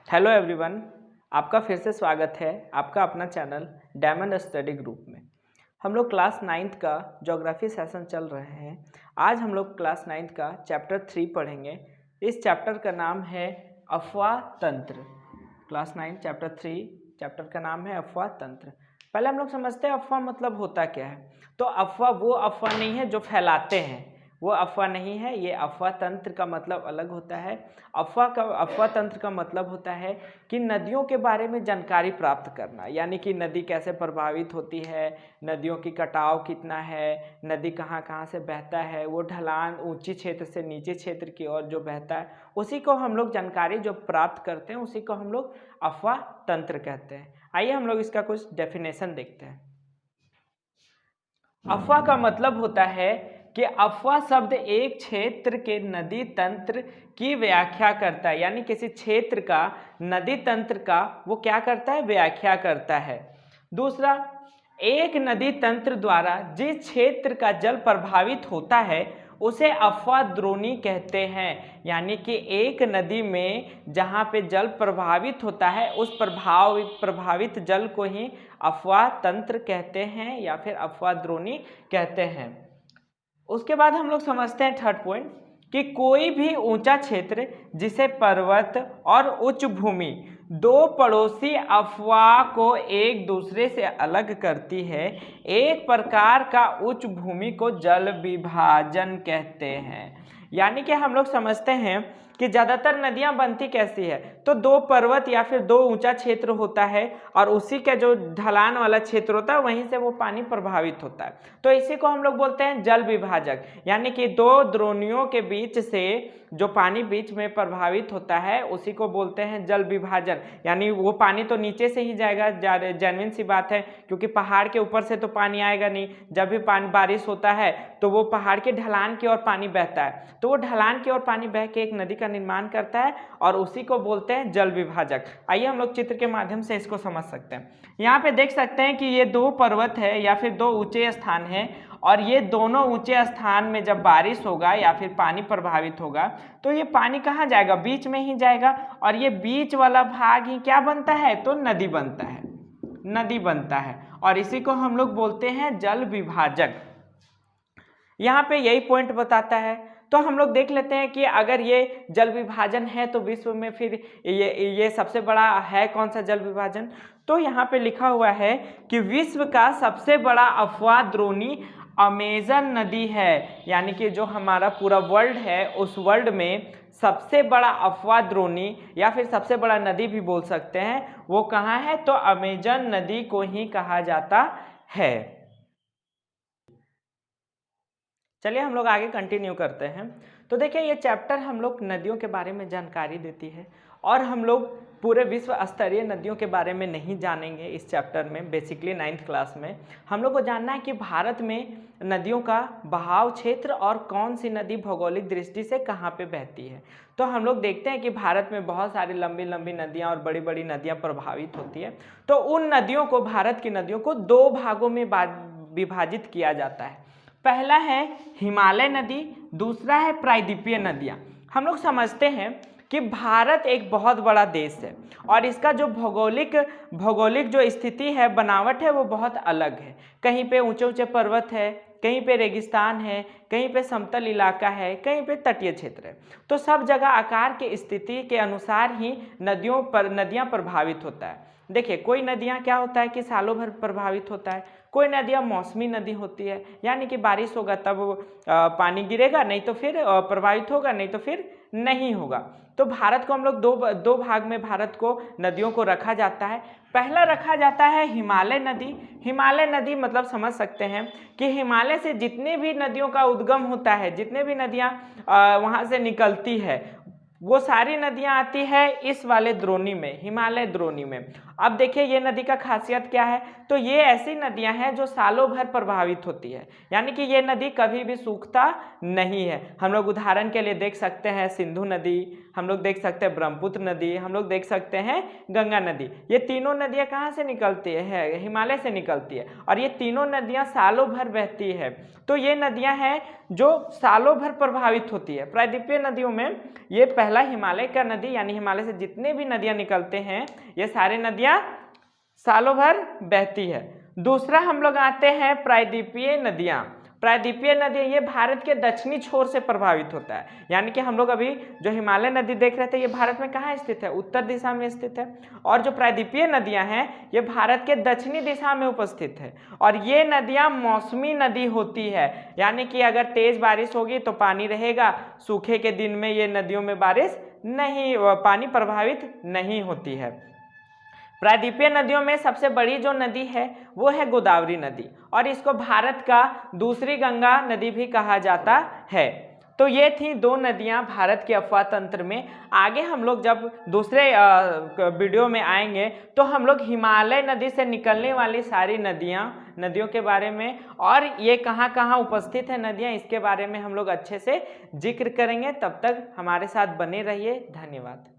Hello everyone, आपका फिर से स्वागत है आपका अपना चैनल डायमंड स्टडी ग्रुप में। हम लोग क्लास 9th का ज्योग्राफी सेशन चल रहे हैं। आज हम लोग क्लास 9th का चैप्टर 3 पढ़ेंगे। इस चैप्टर का नाम है अफवाह तंत्र। क्लास 9 चैप्टर 3 चैप्टर का नाम है अफवाह तंत्र। पहले हम लोग समझते हैं अफवाह मतलब होता क्या है। तो अफवाह वो अफवाह नहीं है जो फैलाते हैं, वो अफवाह नहीं है। ये अफवाह तंत्र का मतलब अलग होता है। अफवाह तंत्र का मतलब होता है कि नदियों के बारे में जानकारी प्राप्त करना, यानी कि नदी कैसे प्रभावित होती है, नदियों की कटाव कितना है, नदी कहाँ कहाँ से बहता है, वो ढलान ऊंची क्षेत्र से नीचे क्षेत्र की ओर जो बहता है, उसी को हम लोग जानकारी जो प्राप्त करते हैं उसी को हम लोग अफवाह तंत्र कहते हैं। आइए हम लोग इसका कुछ डेफिनेशन देखते हैं। अफवाह का मतलब होता है कि अफवाह शब्द एक क्षेत्र के नदी तंत्र की व्याख्या करता है, यानी किसी क्षेत्र का नदी तंत्र का वो क्या करता है, व्याख्या करता है। दूसरा, एक नदी तंत्र द्वारा जिस क्षेत्र का जल प्रभावित होता है उसे अफवाह द्रोणी कहते हैं, यानी कि एक नदी में जहाँ पे जल प्रभावित होता है उस प्रभावित जल को ही अफवाह तंत्र कहते हैं या फिर अफवाह द्रोणी कहते हैं। उसके बाद हम लोग समझते हैं थर्ड पॉइंट कि कोई भी ऊंचा क्षेत्र जिसे पर्वत और उच्च भूमि दो पड़ोसी अफवाह को एक दूसरे से अलग करती है, एक प्रकार का उच्च भूमि को जल विभाजन कहते हैं। यानी कि हम लोग समझते हैं कि ज़्यादातर नदियाँ बनती कैसी है, तो दो पर्वत या फिर दो ऊंचा क्षेत्र होता है और उसी का जो ढलान वाला क्षेत्र होता है वहीं से वो पानी प्रभावित होता है, तो इसी को हम लोग बोलते हैं जल विभाजक। यानी कि दो द्रोणियों के बीच से जो पानी बीच में प्रभावित होता है उसी को बोलते हैं जल विभाजन। यानी वो पानी तो नीचे से ही जाएगा, जेन्युइन सी बात है, क्योंकि पहाड़ के ऊपर से तो पानी आएगा नहीं। जब भी पानी बारिश होता है तो वो पहाड़ के ढलान की ओर पानी बहता है, तो वो ढलान की ओर पानी बह के एक नदी का निर्माण करता है और उसी को बोलते हैं जल विभाजक। आइए हम लोग चित्र के माध्यम से इसको समझ सकते हैं। यहाँ पे देख सकते हैं कि ये दो पर्वत है या फिर दो ऊंचे स्थान है, और ये दोनों ऊंचे स्थान में जब बारिश होगा या फिर पानी प्रभावित होगा तो ये पानी कहाँ जाएगा, बीच में ही जाएगा, और ये बीच वाला भाग ही क्या बनता है, तो नदी बनता है, नदी बनता है, और इसी को हम लोग बोलते हैं जल विभाजक। यहाँ पे यही पॉइंट बताता है। तो हम लोग देख लेते हैं कि अगर ये जल विभाजन है तो विश्व में फिर ये सबसे बड़ा है कौन सा जल विभाजन। तो यहाँ पे लिखा हुआ है कि विश्व का सबसे बड़ा अफवाह द्रोणी अमेजन नदी है, यानी कि जो हमारा पूरा वर्ल्ड है उस वर्ल्ड में सबसे बड़ा अफवाह द्रोणी या फिर सबसे बड़ा नदी भी बोल सकते हैं, वो कहाँ है, तो अमेजन नदी को ही कहा जाता है। चलिए हम लोग आगे कंटिन्यू करते हैं। तो देखिए ये चैप्टर हम लोग नदियों के बारे में जानकारी देती है, और हम लोग पूरे विश्व स्तरीय नदियों के बारे में नहीं जानेंगे इस चैप्टर में। बेसिकली 9th क्लास में हम लोग को जानना है कि भारत में नदियों का बहाव क्षेत्र और कौन सी नदी भौगोलिक दृष्टि से कहाँ पे बहती है। तो हम लोग देखते हैं कि भारत में बहुत सारी लंबी लंबी नदियाँ और बड़ी बड़ी नदियाँ प्रभावित होती है। तो उन नदियों को, भारत की नदियों को दो भागों में विभाजित किया जाता है। पहला है हिमालय नदी, दूसरा है प्रायद्वीपीय नदियाँ। हम लोग समझते हैं कि भारत एक बहुत बड़ा देश है और इसका जो भौगोलिक जो स्थिति है, बनावट है, वो बहुत अलग है। कहीं पे ऊंचे ऊंचे पर्वत है, कहीं पे रेगिस्तान है, कहीं पे समतल इलाका है, कहीं पे तटीय क्षेत्र है। तो सब जगह आकार के स्थिति के अनुसार ही नदियाँ प्रभावित होता है। देखिए कोई नदियाँ क्या होता है कि सालों भर प्रभावित होता है, कोई नदियाँ मौसमी नदी होती है, यानी कि बारिश होगा तब पानी गिरेगा, नहीं तो फिर प्रभावित होगा, नहीं तो फिर नहीं होगा। तो भारत को हम लोग दो भाग में भारत को नदियों को रखा जाता है। पहला रखा जाता है हिमालय नदी। हिमालय नदी मतलब समझ सकते हैं कि हिमालय से जितने भी नदियों का उद्गम होता है, जितने भी नदियाँ वहाँ से निकलती है, वो सारी नदियाँ आती है इस वाले द्रोणी में, हिमालय द्रोणी में। अब देखिए ये नदी का खासियत क्या है, तो ये ऐसी नदियां हैं जो सालों भर प्रभावित होती है, यानी कि ये नदी कभी भी सूखता नहीं है। हम लोग उदाहरण के लिए देख सकते हैं सिंधु नदी, हम लोग देख सकते हैं ब्रह्मपुत्र नदी, हम लोग देख सकते हैं गंगा नदी। ये तीनों नदियां कहाँ से निकलती है? हिमालय से निकलती है, और ये तीनों नदियां सालों भर बहती है। तो ये नदियां हैं जो सालों भर प्रभावित होती है। प्रायद्वीपीय नदियों में ये पहला हिमालय का नदी, यानी हिमालय से जितने भी नदियां निकलते हैं ये सारी नदियां सालों भर बहती है। दूसरा हम लोग आते हैं प्रायद्वीपीय नदियां। प्रायद्वीपीय नदियां ये भारत के दक्षिणी छोर से प्रभावित होता है, यानी कि हम लोग अभी जो हिमालय नदी देख रहे थे ये भारत में कहाँ स्थित है? उत्तर दिशा में स्थित है। और जो प्रायद्वीपीय नदियां हैं ये भारत के दक्षिणी दिशा में उपस्थित है, और ये नदियां मौसमी नदी होती है, यानी कि अगर तेज बारिश होगी तो पानी रहेगा, सूखे के दिन में ये नदियों में बारिश नहीं, पानी प्रभावित नहीं होती है। प्रायद्वीपीय नदियों में सबसे बड़ी जो नदी है वो है गोदावरी नदी, और इसको भारत का दूसरी गंगा नदी भी कहा जाता है। तो ये थी दो नदियां भारत के अफवाह तंत्र में। आगे हम लोग जब दूसरे वीडियो में आएंगे तो हम लोग हिमालय नदी से निकलने वाली सारी नदियों के बारे में, और ये कहाँ कहाँ उपस्थित है नदियाँ, इसके बारे में हम लोग अच्छे से जिक्र करेंगे। तब तक हमारे साथ बने रहिए। धन्यवाद।